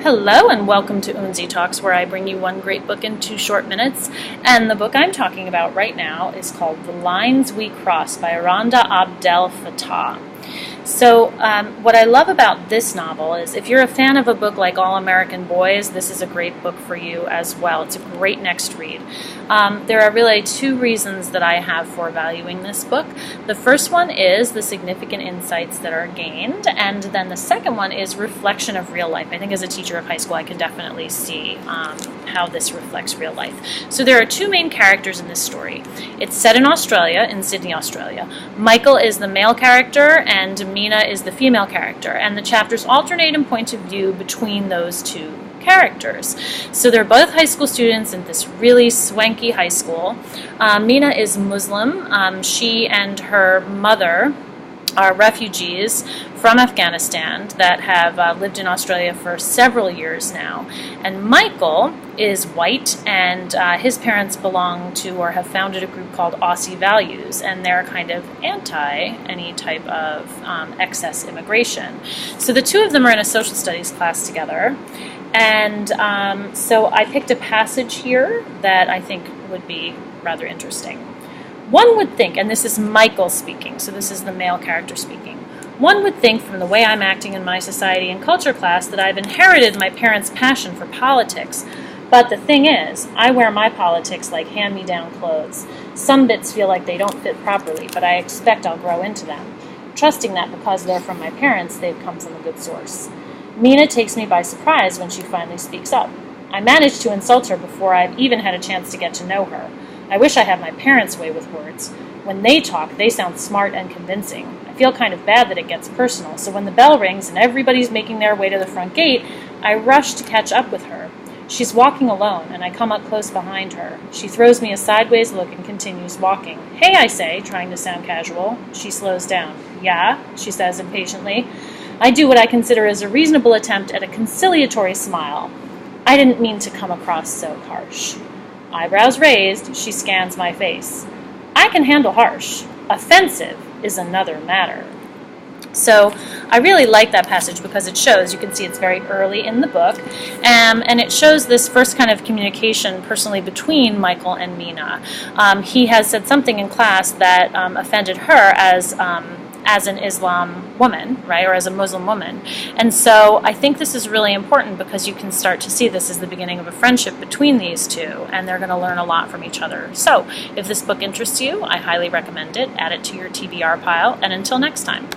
Hello and welcome to Unzi Talks, where I bring you one great book in 2 short minutes. And the book I'm talking about right now is called The Lines We Cross by Rana Abdel-Fattah. So what I love about this novel is if you're a fan of a book like All American Boys, this is a great book for you as well. It's a great next read. There are really 2 reasons that I have for valuing this book. The first one is the significant insights that are gained, and then the second one is reflection of real life. I think as a teacher of high school, I can definitely see how this reflects real life. So there are 2 main characters in this story. It's set in Australia, in Sydney, Australia. Michael is the male character, and Mina is the female character, and the chapters alternate in point of view between those 2 characters. So they're both high school students in this really swanky high school. Mina is Muslim. She and her mother are refugees from Afghanistan that have lived in Australia for several years now. And Michael is white, and his parents belong to or have founded a group called Aussie Values, and they're kind of anti any type of excess immigration. So the 2 of them are in a social studies class together, and so I picked a passage here that I think would be rather interesting. One would think, and this is Michael speaking, so this is the male character speaking, one would think from the way I'm acting in my society and culture class that I've inherited my parents' passion for politics. But the thing is, I wear my politics like hand-me-down clothes. Some bits feel like they don't fit properly, but I expect I'll grow into them, trusting that because they're from my parents, they've come from a good source. Mina takes me by surprise when she finally speaks up. I managed to insult her before I've even had a chance to get to know her. I wish I had my parents' way with words. When they talk, they sound smart and convincing. I feel kind of bad that it gets personal, so when the bell rings and everybody's making their way to the front gate, I rush to catch up with her. She's walking alone, and I come up close behind her. She throws me a sideways look and continues walking. "Hey," I say, trying to sound casual. She slows down. "Yeah," she says impatiently. I do what I consider as a reasonable attempt at a conciliatory smile. I didn't mean to come across so harsh. Eyebrows raised, she scans my face. I can handle harsh. Offensive is another matter. So I really like that passage because it shows, you can see it's very early in the book, and it shows this first kind of communication personally between Michael and Mina. He has said something in class that offended her as an Islam woman, right, or as a Muslim woman. And so I think this is really important because you can start to see this as the beginning of a friendship between these 2, and they're going to learn a lot from each other. So if this book interests you, I highly recommend it. Add it to your TBR pile, and until next time.